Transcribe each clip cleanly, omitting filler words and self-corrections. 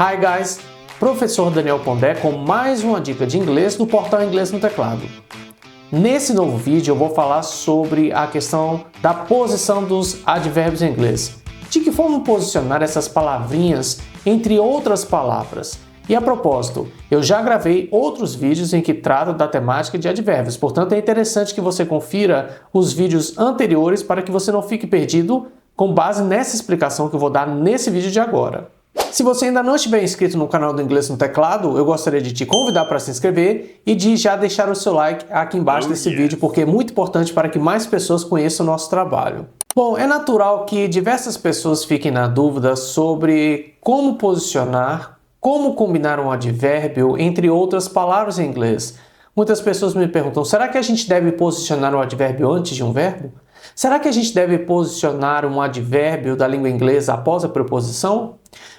Hi guys, professor Daniel Pondé com mais uma dica de inglês do portal Inglês no Teclado. Nesse novo vídeo eu vou falar sobre a questão da posição dos advérbios em inglês. De que forma posicionar essas palavrinhas entre outras palavras. E a propósito, eu já gravei outros vídeos em que trato da temática de advérbios, portanto é interessante que você confira os vídeos anteriores para que você não fique perdido com base nessa explicação que eu vou dar nesse vídeo de agora. Se você ainda não estiver inscrito no canal do Inglês no Teclado, eu gostaria de te convidar para se inscrever e de já deixar o seu like aqui embaixo desse vídeo, porque é muito importante para que mais pessoas conheçam o nosso trabalho. Bom, é natural que diversas pessoas fiquem na dúvida sobre como posicionar, como combinar um advérbio entre outras palavras em inglês. Muitas pessoas me perguntam, será que a gente deve posicionar um advérbio antes de um verbo? Será que a gente deve posicionar um advérbio da língua inglesa após a preposição?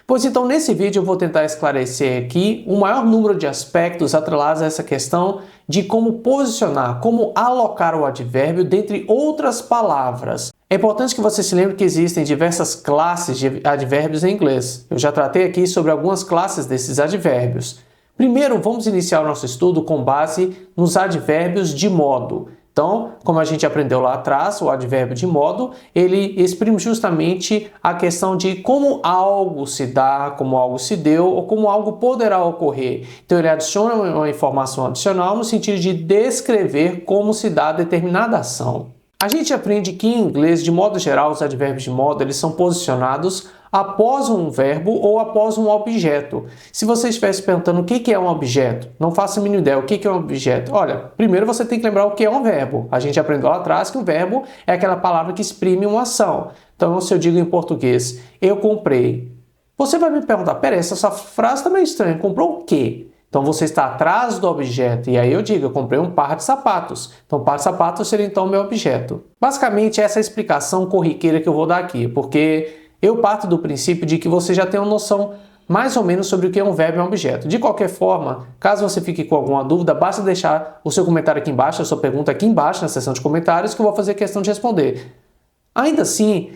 Pois então, nesse vídeo eu vou tentar esclarecer aqui o maior número de aspectos atrelados a essa questão de como posicionar, como alocar o advérbio dentre outras palavras. É importante que você se lembre que existem diversas classes de advérbios em inglês. Eu já tratei aqui sobre algumas classes desses advérbios. Primeiro, vamos iniciar o nosso estudo com base nos advérbios de modo. Então, como a gente aprendeu lá atrás, o advérbio de modo, ele exprime justamente a questão de como algo se dá, como algo se deu ou como algo poderá ocorrer. Então, ele adiciona uma informação adicional no sentido de descrever como se dá determinada ação. A gente aprende que em inglês, de modo geral, os advérbios de modo eles são posicionados após um verbo ou após um objeto. Se você estivesse perguntando o que é um objeto, não faça a mínima ideia o que é um objeto. Olha, primeiro você tem que lembrar o que é um verbo. A gente aprendeu lá atrás que o verbo é aquela palavra que exprime uma ação. Então, se eu digo em português, eu comprei. Você vai me perguntar, peraí, essa frase está meio estranha, comprou o quê? Então, você está atrás do objeto, e aí eu digo, eu comprei um par de sapatos. Então, par de sapatos seria então o meu objeto. Basicamente, essa é a explicação corriqueira que eu vou dar aqui, porque eu parto do princípio de que você já tem uma noção mais ou menos sobre o que é um verbo e um objeto. De qualquer forma, caso você fique com alguma dúvida, basta deixar o seu comentário aqui embaixo, a sua pergunta aqui embaixo na seção de comentários, que eu vou fazer questão de responder. Ainda assim,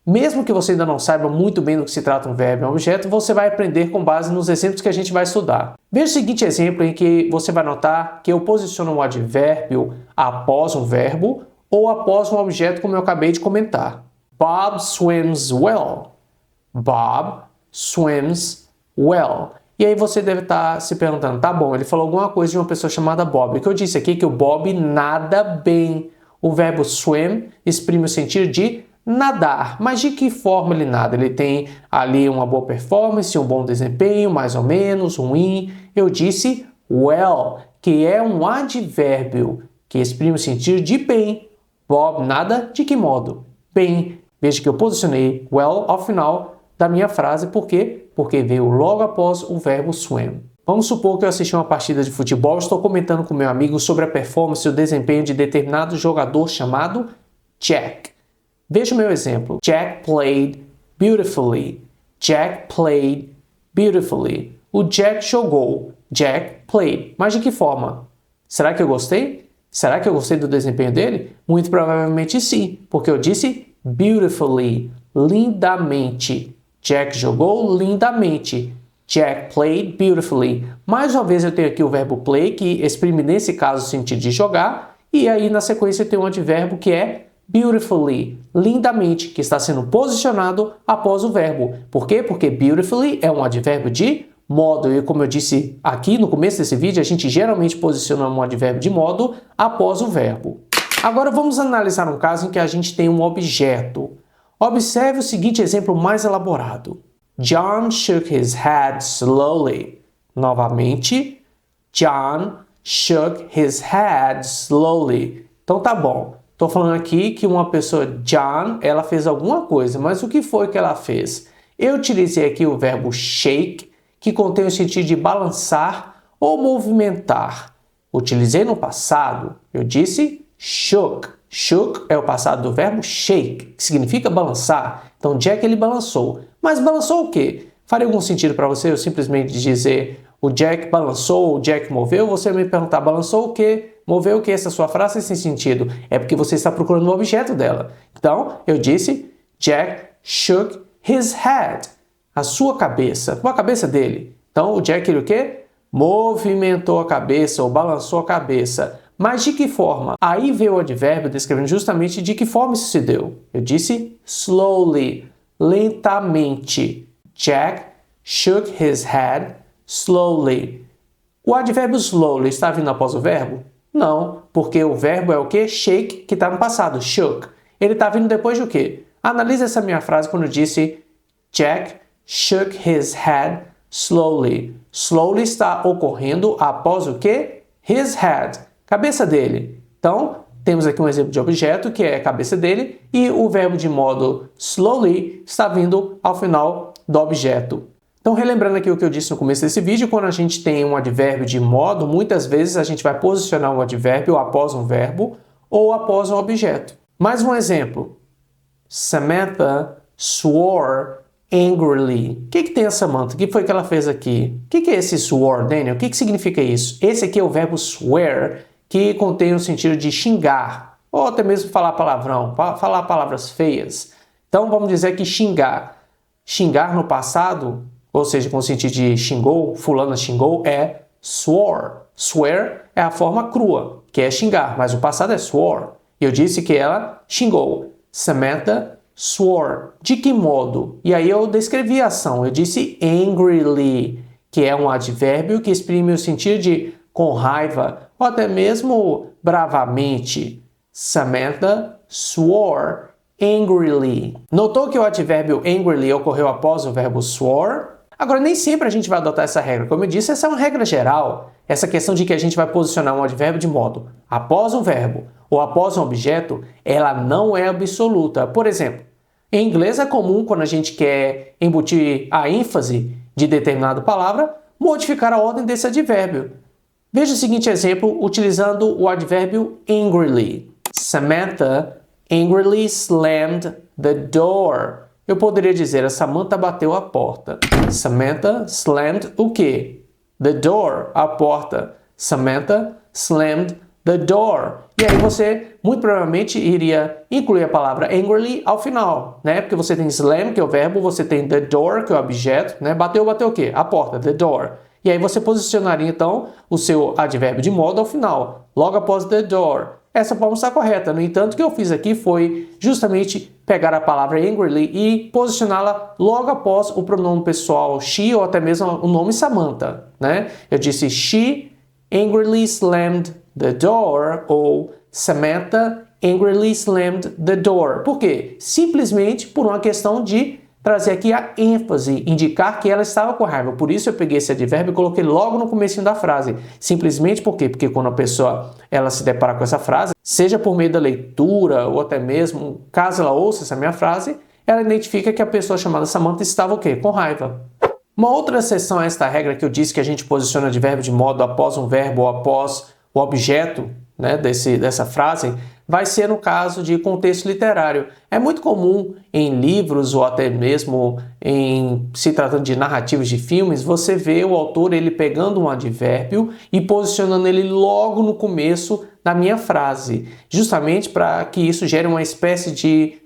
mesmo que você ainda não saiba muito bem do que se trata um verbo e um objeto, você vai aprender com base nos exemplos que a gente vai estudar. Veja o seguinte exemplo em que você vai notar que eu posiciono um advérbio após um verbo ou após um objeto, como eu acabei de comentar. Bob swims well. Bob swims well. E aí você deve estar se perguntando, tá bom, ele falou alguma coisa de uma pessoa chamada Bob. O que eu disse aqui é que o Bob nada bem. O verbo swim exprime o sentido de nadar. Mas de que forma ele nada? Ele tem ali uma boa performance, um bom desempenho, mais ou menos, ruim. Eu disse well, que é um advérbio que exprime o sentido de bem. Bob nada, de que modo? Bem. Veja que eu posicionei well ao final da minha frase. Por quê? Porque veio logo após o verbo swim. Vamos supor que eu assisti uma partida de futebol e estou comentando com meu amigo sobre a performance e o desempenho de determinado jogador chamado Jack. Veja o meu exemplo. Jack played beautifully. Jack played beautifully. O Jack jogou. Jack played. Mas de que forma? Será que eu gostei? Será que eu gostei do desempenho dele? Muito provavelmente sim, porque eu disse beautifully, lindamente. Jack jogou lindamente. Jack played beautifully. Mais uma vez eu tenho aqui o verbo play, que exprime nesse caso o sentido de jogar, e aí na sequência eu tenho um advérbio que é beautifully, lindamente, que está sendo posicionado após o verbo. Por quê? Porque beautifully é um advérbio de modo. E como eu disse aqui no começo desse vídeo, a gente geralmente posiciona um advérbio de modo após o verbo. Agora vamos analisar um caso em que a gente tem um objeto. Observe o seguinte exemplo mais elaborado. John shook his head slowly. Novamente, John shook his head slowly. Então tá bom. Estou falando aqui que uma pessoa, John, ela fez alguma coisa, mas o que foi que ela fez? Eu utilizei aqui o verbo shake, que contém o sentido de balançar ou movimentar. Utilizei no passado, eu disse shook. Shook é o passado do verbo shake, que significa balançar. Então, Jack ele balançou. Mas balançou o quê? Faria algum sentido para você eu simplesmente dizer o Jack balançou, o Jack moveu? Você me perguntar, balançou o quê? Moveu o quê? Essa sua frase sem sentido. É porque você está procurando o objeto dela. Então, eu disse Jack shook his head. A sua cabeça. Com a cabeça dele. Então, o Jack, ele o quê? Movimentou a cabeça ou balançou a cabeça. Mas de que forma? Aí veio o advérbio descrevendo justamente de que forma isso se deu. Eu disse slowly, lentamente. Jack shook his head slowly. O advérbio slowly está vindo após o verbo? Não, porque o verbo é o quê? Shake, que está no passado, shook. Ele está vindo depois de o quê? Analise essa minha frase quando eu disse Jack shook his head slowly. Slowly está ocorrendo após o quê? His head, cabeça dele. Então, temos aqui um exemplo de objeto, que é a cabeça dele, e o verbo de modo slowly está vindo ao final do objeto. Então, relembrando aqui o que eu disse no começo desse vídeo, quando a gente tem um advérbio de modo, muitas vezes a gente vai posicionar o advérbio após um verbo ou após um objeto. Mais um exemplo. Samantha swore angrily. O que tem a Samantha? O que foi que ela fez aqui? O que é esse swore, Daniel? O que significa isso? Esse aqui é o verbo swear, que contém o sentido de xingar, ou até mesmo falar palavrão, falar palavras feias. Então, vamos dizer que xingar. Xingar no passado, ou seja, com o sentido de xingou, fulana xingou, é swore. Swear é a forma crua, que é xingar, mas o passado é swore. Eu disse que ela xingou. Samantha swore. De que modo? E aí eu descrevi a ação. Eu disse angrily, que é um advérbio que exprime o sentido de com raiva, ou até mesmo bravamente. Samantha swore angrily. Notou que o advérbio angrily ocorreu após o verbo swore? Agora, nem sempre a gente vai adotar essa regra. Como eu disse, essa é uma regra geral. Essa questão de que a gente vai posicionar um advérbio de modo após um verbo ou após um objeto, ela não é absoluta. Por exemplo, em inglês é comum, quando a gente quer embutir a ênfase de determinada palavra, modificar a ordem desse advérbio. Veja o seguinte exemplo utilizando o advérbio angrily. Samantha angrily slammed the door. Eu poderia dizer, a Samantha bateu a porta. Samantha slammed o quê? The door, a porta. Samantha slammed the door. E aí você, muito provavelmente, iria incluir a palavra angrily ao final, né? Porque você tem slam, que é o verbo, você tem the door, que é o objeto, né? Bateu o quê? A porta, the door. E aí você posicionaria, então, o seu advérbio de modo ao final, logo após the door. Essa forma está correta. No entanto, o que eu fiz aqui foi justamente pegar a palavra angrily e posicioná-la logo após o pronome pessoal she ou até mesmo o nome Samantha, né? Eu disse she angrily slammed the door ou Samantha angrily slammed the door. Por quê? Simplesmente por uma questão de trazer aqui a ênfase, indicar que ela estava com raiva. Por isso eu peguei esse advérbio e coloquei logo no comecinho da frase. Simplesmente por quê? Porque quando a pessoa ela se depara com essa frase, seja por meio da leitura ou até mesmo, caso ela ouça essa minha frase, ela identifica que a pessoa chamada Samantha estava o quê? Com raiva. Uma outra exceção a esta regra que eu disse que a gente posiciona advérbio de modo após um verbo ou após o objeto, né, dessa frase, vai ser no caso de contexto literário. É muito comum em livros ou até mesmo em se tratando de narrativas de filmes, você vê o autor ele pegando um advérbio e posicionando ele logo no começo da minha frase, justamente para que isso gere uma espécie de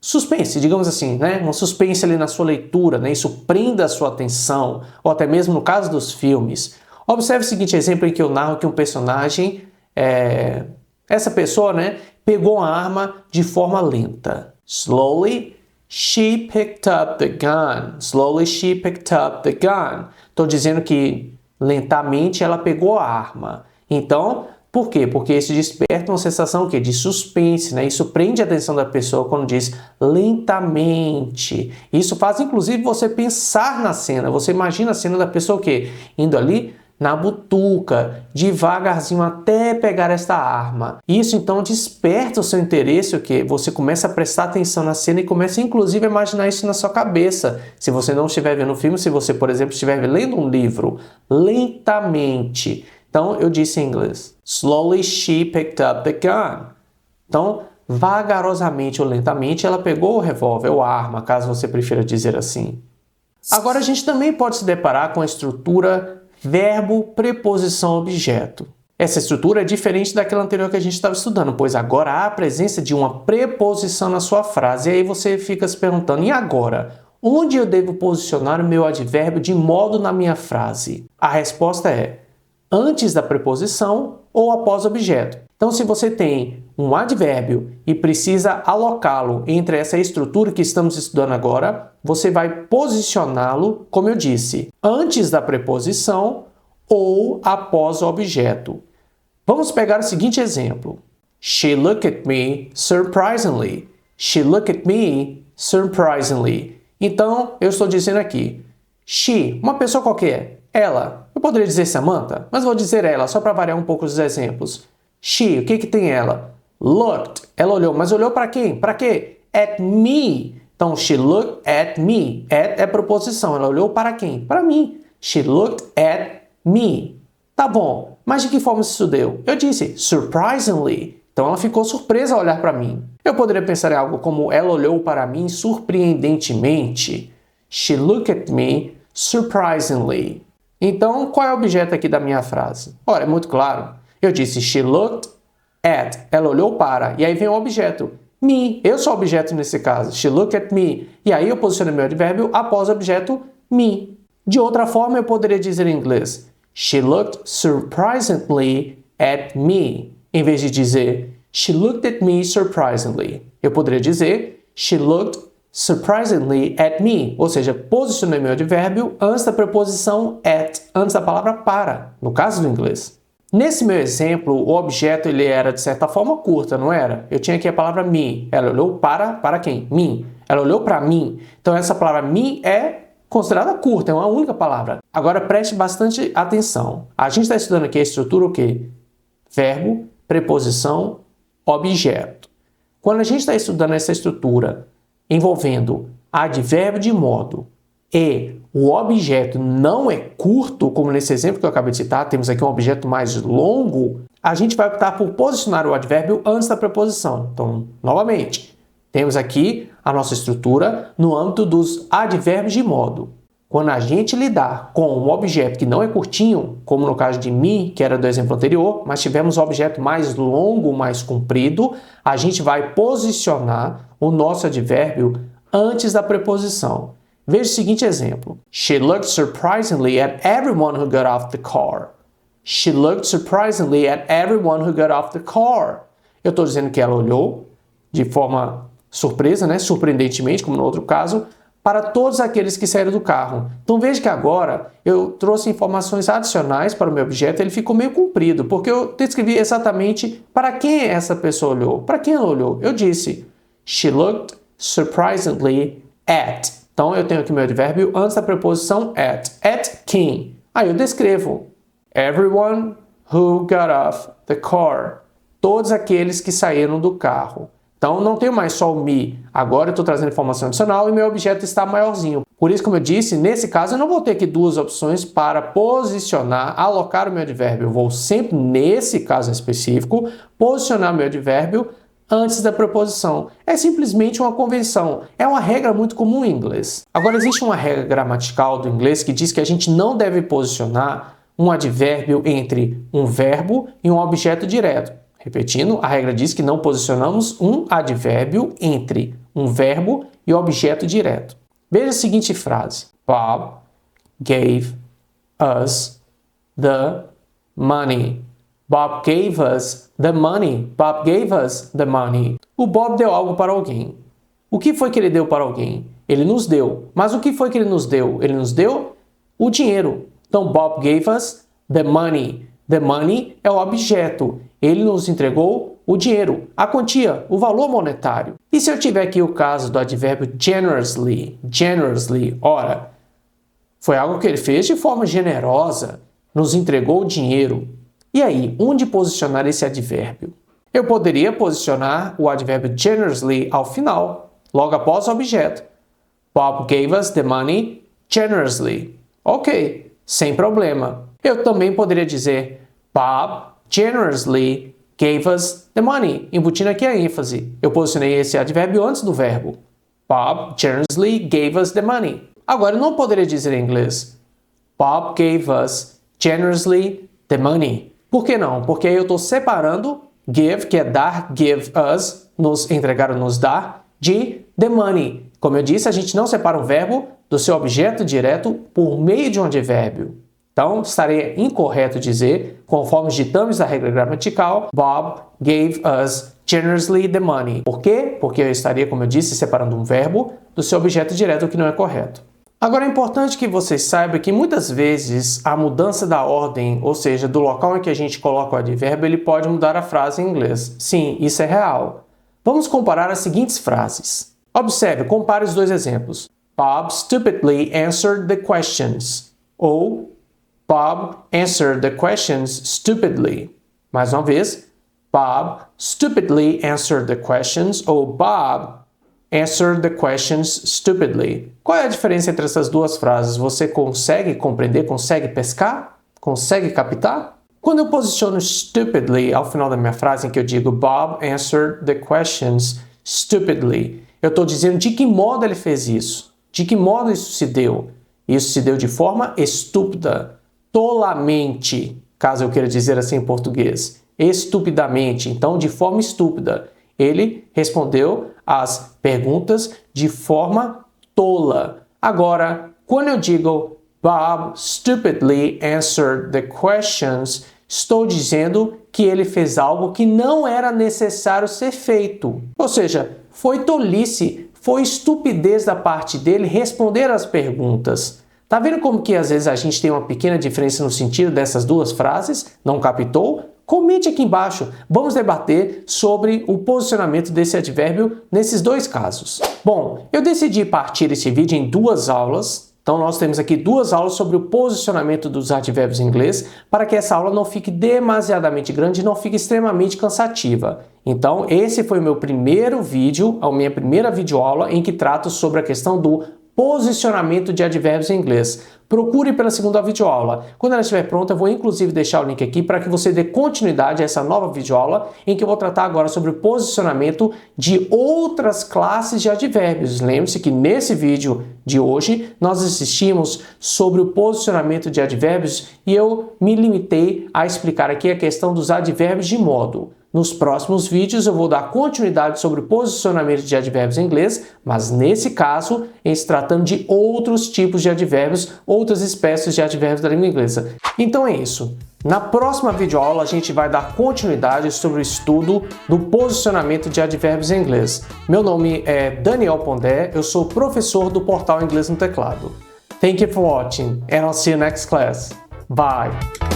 suspense, digamos assim, né? Um suspense ali na sua leitura, né? Isso prenda a sua atenção, ou até mesmo no caso dos filmes. Observe o seguinte exemplo em que eu narro que um personagem essa pessoa, né, pegou a arma de forma lenta. Slowly, she picked up the gun. Slowly, she picked up the gun. Estou dizendo que lentamente ela pegou a arma. Então, por quê? Porque isso desperta uma sensação de suspense, né? Isso prende a atenção da pessoa quando diz lentamente. Isso faz, inclusive, você pensar na cena. Você imagina a cena da pessoa indo ali na butuca, devagarzinho até pegar esta arma. Isso então desperta o seu interesse, você começa a prestar atenção na cena e começa inclusive a imaginar isso na sua cabeça. Se você não estiver vendo o filme, se você, por exemplo, estiver lendo um livro lentamente. Então eu disse em inglês, slowly she picked up the gun. Então, vagarosamente ou lentamente ela pegou o revólver ou a arma, caso você prefira dizer assim. Agora a gente também pode se deparar com a estrutura verbo, preposição, objeto. Essa estrutura é diferente daquela anterior que a gente estava estudando, pois agora há a presença de uma preposição na sua frase. E aí você fica se perguntando, e agora? Onde eu devo posicionar o meu advérbio de modo na minha frase? A resposta é antes da preposição ou após o objeto. Então, se você tem um advérbio e precisa alocá-lo entre essa estrutura que estamos estudando agora, você vai posicioná-lo, como eu disse, antes da preposição ou após o objeto. Vamos pegar o seguinte exemplo. She looked at me surprisingly. She looked at me surprisingly. Então, eu estou dizendo aqui, she, uma pessoa qualquer, ela. Eu poderia dizer Samantha, mas vou dizer ela, só para variar um pouco os exemplos. She, o que tem ela? Looked, ela olhou, mas olhou para quem? Para quê? At me. Então, she looked at me. At é preposição, ela olhou para quem? Para mim. She looked at me. Tá bom, mas de que forma isso deu? Eu disse surprisingly. Então, ela ficou surpresa ao olhar para mim. Eu poderia pensar em algo como ela olhou para mim surpreendentemente. She looked at me surprisingly. Então, qual é o objeto aqui da minha frase? Ora, é muito claro. Eu disse she looked at. Ela olhou para. E aí vem o objeto. Me. Eu sou o objeto nesse caso. She looked at me. E aí eu posiciono meu advérbio após o objeto me. De outra forma, eu poderia dizer em inglês she looked surprisingly at me. Em vez de dizer she looked at me surprisingly. Eu poderia dizer she looked surprisingly at me. Ou seja, posicionei meu advérbio antes da preposição at, antes da palavra para, no caso do inglês. Nesse meu exemplo, o objeto ele era de certa forma curta, não era? Eu tinha aqui a palavra me. Ela olhou para quem? Mim. Ela olhou para mim. Então essa palavra me é considerada curta, é uma única palavra. Agora preste bastante atenção. A gente está estudando aqui a estrutura o quê? Verbo, preposição, objeto. Quando a gente está estudando essa estrutura envolvendo advérbio de modo e o objeto não é curto, como nesse exemplo que eu acabei de citar, temos aqui um objeto mais longo, a gente vai optar por posicionar o advérbio antes da preposição. Então, novamente, temos aqui a nossa estrutura no âmbito dos advérbios de modo. Quando a gente lidar com um objeto que não é curtinho, como no caso de me, que era do exemplo anterior, mas tivemos um objeto mais longo, mais comprido, a gente vai posicionar o nosso advérbio antes da preposição. Veja o seguinte exemplo. She looked surprisingly at everyone who got off the car. She looked surprisingly at everyone who got off the car. Eu estou dizendo que ela olhou de forma surpresa, surpreendentemente, como no outro caso, para todos aqueles que saíram do carro. Então veja que agora eu trouxe informações adicionais para o meu objeto, ele ficou meio comprido, porque eu descrevi exatamente para quem essa pessoa olhou. Para quem ela olhou? Eu disse, she looked surprisingly at. Então eu tenho aqui meu advérbio antes da preposição at. At quem? Aí eu descrevo everyone who got off the car. Todos aqueles que saíram do carro. Então, não tenho mais só o me. Agora eu estou trazendo informação adicional e meu objeto está maiorzinho. Por isso, como eu disse, nesse caso eu não vou ter aqui duas opções para posicionar, alocar o meu advérbio. Eu vou sempre, nesse caso específico, posicionar o meu advérbio antes da preposição. É simplesmente uma convenção. É uma regra muito comum em inglês. Agora, existe uma regra gramatical do inglês que diz que a gente não deve posicionar um advérbio entre um verbo e um objeto direto. Repetindo, a regra diz que não posicionamos um advérbio entre um verbo e objeto direto. Veja a seguinte frase. Bob gave us the money. Bob gave us the money. Bob gave us the money. O Bob deu algo para alguém. O que foi que ele deu para alguém? Ele nos deu. Mas o que foi que ele nos deu? Ele nos deu o dinheiro. Então, Bob gave us the money. The money é o objeto. Ele nos entregou o dinheiro, a quantia, o valor monetário. E se eu tiver aqui o caso do advérbio generously? Generously, ora, foi algo que ele fez de forma generosa, nos entregou o dinheiro. E aí, onde posicionar esse advérbio? Eu poderia posicionar o advérbio generously ao final, logo após o objeto. Bob gave us the money generously. Ok, sem problema. Eu também poderia dizer Bob generously gave us the money, embutindo aqui a ênfase. Eu posicionei esse advérbio antes do verbo. Bob generously gave us the money. Agora, eu não poderia dizer em inglês Bob gave us generously the money. Por que não? Porque aí eu estou separando give, que é dar, give us, nos entregar ou nos dar, de the money. Como eu disse, a gente não separa o verbo do seu objeto direto por meio de um advérbio. Então, estaria incorreto dizer, conforme os ditames da regra gramatical, Bob gave us generously the money. Por quê? Porque eu estaria, como eu disse, separando um verbo do seu objeto direto, o que não é correto. Agora, é importante que vocês saibam que muitas vezes a mudança da ordem, ou seja, do local em que a gente coloca o advérbio, ele pode mudar a frase em inglês. Sim, isso é real. Vamos comparar as seguintes frases. Observe, compare os dois exemplos. Bob stupidly answered the questions. Ou Bob answered the questions stupidly. Mais uma vez, Bob stupidly answered the questions ou Bob answered the questions stupidly. Qual é a diferença entre essas duas frases? Você consegue compreender, consegue pescar? Consegue captar? Quando eu posiciono stupidly ao final da minha frase em que eu digo Bob answered the questions stupidly, eu estou dizendo de que modo ele fez isso. De que modo isso se deu? Isso se deu de forma estúpida. Tolamente, caso eu queira dizer assim em português, estupidamente, então de forma estúpida. Ele respondeu as perguntas de forma tola. Agora, quando eu digo Bob stupidly answered the questions, estou dizendo que ele fez algo que não era necessário ser feito. Ou seja, foi tolice, foi estupidez da parte dele responder às perguntas. Tá vendo como que às vezes a gente tem uma pequena diferença no sentido dessas duas frases? Não captou? Comente aqui embaixo. Vamos debater sobre o posicionamento desse advérbio nesses dois casos. Bom, eu decidi partir esse vídeo em duas aulas. Então nós temos aqui duas aulas sobre o posicionamento dos advérbios em inglês para que essa aula não fique demasiadamente grande e não fique extremamente cansativa. Então esse foi o meu primeiro vídeo, a minha primeira videoaula em que trato sobre a questão do posicionamento de advérbios em inglês. Procure pela segunda videoaula. Quando ela estiver pronta, eu vou inclusive deixar o link aqui para que você dê continuidade a essa nova videoaula em que eu vou tratar agora sobre o posicionamento de outras classes de advérbios. Lembre-se que nesse vídeo de hoje nós assistimos sobre o posicionamento de advérbios e eu me limitei a explicar aqui a questão dos advérbios de modo. Nos próximos vídeos eu vou dar continuidade sobre o posicionamento de advérbios em inglês, mas nesse caso, em se tratando de outros tipos de advérbios, outras espécies de advérbios da língua inglesa. Então é isso. Na próxima videoaula a gente vai dar continuidade sobre o estudo do posicionamento de advérbios em inglês. Meu nome é Daniel Pondé, eu sou professor do portal Inglês no Teclado. Thank you for watching and I'll see you next class. Bye!